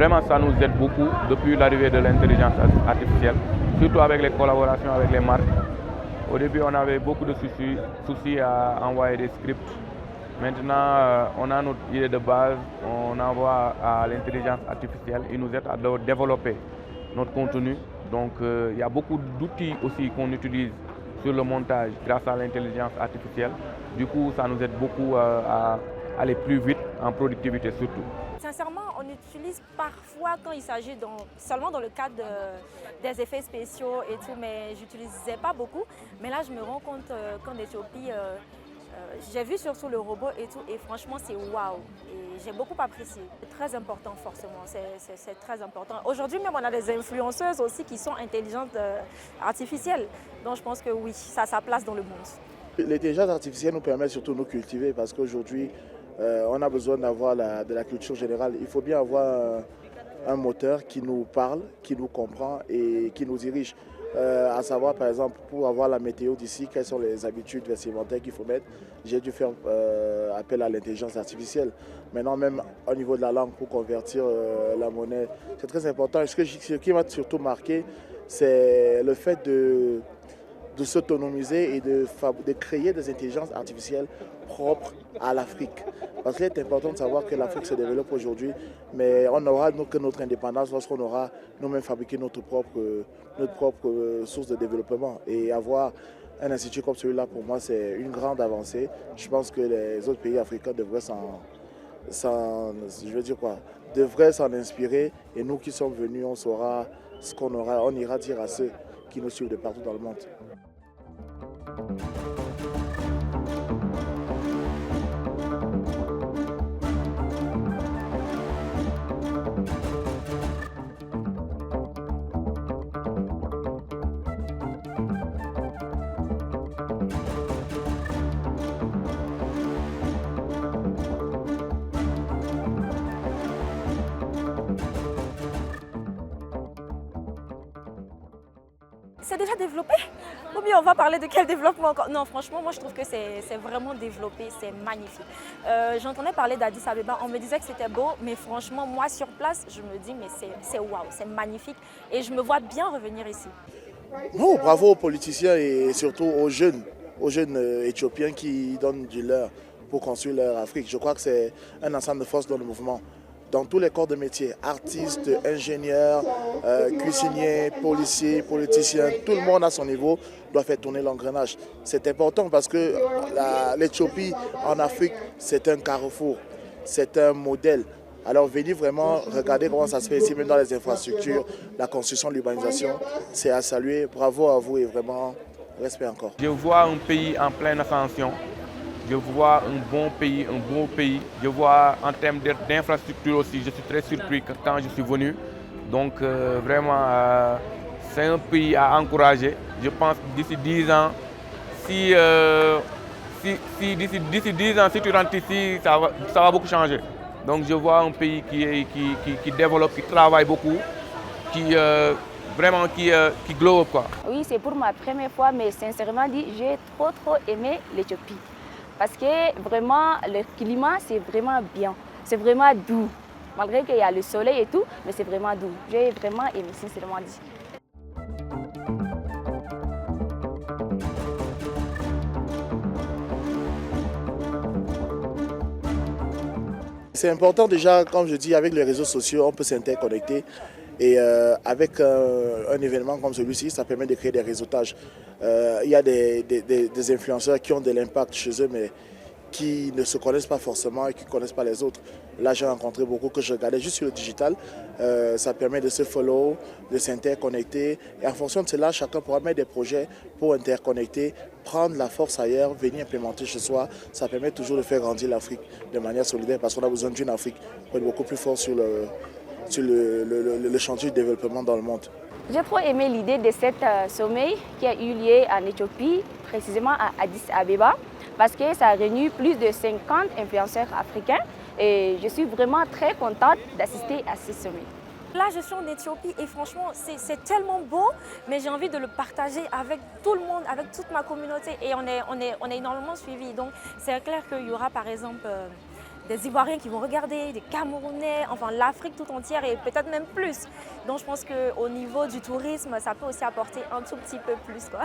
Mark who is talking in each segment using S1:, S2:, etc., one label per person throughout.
S1: vraiment, ça nous aide beaucoup depuis l'arrivée de l'intelligence artificielle, surtout avec les collaborations avec les marques. Au début, on avait beaucoup de soucis à envoyer des scripts. Maintenant, on a notre idée de base, on envoie à l'intelligence artificielle, il nous aide à développer notre contenu. Donc, il y a beaucoup d'outils aussi qu'on utilise sur le montage grâce à l'intelligence artificielle. Du coup, ça nous aide beaucoup à aller plus vite en productivité surtout.
S2: Sincèrement, on utilise parfois quand il s'agit seulement dans le cadre des effets spéciaux et tout, mais je n'utilisais pas beaucoup. Mais là, je me rends compte qu'en Éthiopie, j'ai vu surtout le robot et tout, et franchement, c'est waouh. Et j'ai beaucoup apprécié. C'est très important, forcément. C'est très important. Aujourd'hui, même, on a des influenceuses aussi qui sont intelligentes artificielles. Donc, je pense que oui, ça a sa place dans le monde.
S3: L'intelligence artificielle nous permet surtout de nous cultiver parce qu'aujourd'hui, on a besoin d'avoir de la culture générale. Il faut bien avoir un moteur qui nous parle, qui nous comprend et qui nous dirige. À savoir, par exemple, pour avoir la météo d'ici, quelles sont les habitudes vestimentaires qu'il faut mettre. J'ai dû faire appel à l'intelligence artificielle. Maintenant, même au niveau de la langue, pour convertir la monnaie, c'est très important. Et ce qui m'a surtout marqué, c'est le fait de s'autonomiser et de créer des intelligences artificielles propres à l'Afrique. Parce qu'il est important de savoir que l'Afrique se développe aujourd'hui, mais on n'aura que notre indépendance lorsqu'on aura nous-mêmes fabriqué notre propre source de développement. Et avoir un institut comme celui-là, pour moi, c'est une grande avancée. Je pense que les autres pays africains devraient devraient s'en inspirer. Et nous qui sommes venus, on saura ce qu'on aura, on ira dire à ceux qui nous suivent de partout dans le monde.
S2: C'est déjà développé? Ou bien on va parler de quel développement encore? Non, franchement, moi je trouve que c'est vraiment développé, c'est magnifique. J'entendais parler d'Addis Abeba, on me disait que c'était beau, mais franchement, moi sur place, je me dis, mais c'est waouh, c'est magnifique. Et je me vois bien revenir ici.
S3: Oh, bravo aux politiciens et surtout aux jeunes éthiopiens qui donnent du leur pour construire leur Afrique. Je crois que c'est un ensemble de forces dans le mouvement. Dans tous les corps de métier, artistes, ingénieurs, cuisiniers, policiers, politiciens, tout le monde à son niveau doit faire tourner l'engrenage. C'est important parce que l'Éthiopie en Afrique, c'est un carrefour, c'est un modèle. Alors venir vraiment regarder comment ça se fait ici, même dans les infrastructures, la construction, l'urbanisation, c'est à saluer. Bravo à vous et vraiment respect encore.
S1: Je vois un pays en pleine ascension. Je vois un bon pays, un beau pays. Je vois en termes d'infrastructure aussi, je suis très surpris quand je suis venu. Donc vraiment, c'est un pays à encourager. Je pense que d'ici 10 ans, d'ici 10 ans, si tu rentres ici, ça va beaucoup changer. Donc je vois un pays qui développe, qui travaille beaucoup, qui globe, quoi.
S4: Oui, c'est pour ma première fois, mais sincèrement dit, j'ai trop aimé l'Éthiopie. Parce que vraiment, le climat, c'est vraiment bien. C'est vraiment doux. Malgré qu'il y a le soleil et tout, mais c'est vraiment doux. J'ai vraiment aimé, sincèrement dit.
S3: C'est important déjà, comme je dis, avec les réseaux sociaux, on peut s'interconnecter. Et avec un événement comme celui-ci, ça permet de créer des réseautages. Il y a des influenceurs qui ont de l'impact chez eux, mais qui ne se connaissent pas forcément et qui ne connaissent pas les autres. Là, j'ai rencontré beaucoup que je regardais juste sur le digital. Ça permet de se follow, de s'interconnecter. Et en fonction de cela, chacun pourra mettre des projets pour interconnecter, prendre la force ailleurs, venir implémenter chez soi. Ça permet toujours de faire grandir l'Afrique de manière solidaire parce qu'on a besoin d'une Afrique pour être beaucoup plus fort sur le chantier du développement dans le monde.
S4: J'ai trop aimé l'idée de cet sommet qui a eu lieu en Éthiopie, précisément à Addis Abeba, parce que ça a réuni plus de 50 influenceurs africains et je suis vraiment très contente d'assister à ce sommet.
S2: Là, je suis en Éthiopie et franchement, c'est tellement beau, mais j'ai envie de le partager avec tout le monde, avec toute ma communauté et on est énormément suivis. Donc, c'est clair qu'il y aura par exemple des Ivoiriens qui vont regarder, des Camerounais, enfin l'Afrique tout entière et peut-être même plus. Donc je pense qu'au niveau du tourisme, ça peut aussi apporter un tout petit peu plus, quoi.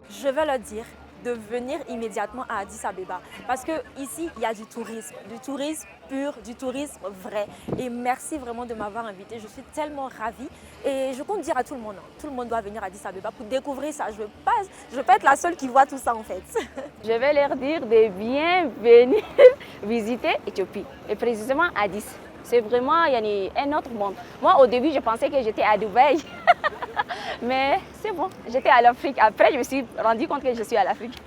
S2: Je vais leur dire de venir immédiatement à Addis Abeba parce qu'ici, il y a du tourisme pur, du tourisme vrai. Et merci vraiment de m'avoir invité. Je suis tellement ravie et je compte dire à tout le monde doit venir à Addis Abeba pour découvrir ça. Je veux pas être la seule qui voit tout ça en fait.
S4: Je vais leur dire de bien venir visiter l'Éthiopie et précisément Addis. C'est vraiment un autre monde. Moi, au début, je pensais que j'étais à Dubaï. Mais c'est bon, j'étais à l'Afrique. Après, je me suis rendu compte que je suis à l'Afrique.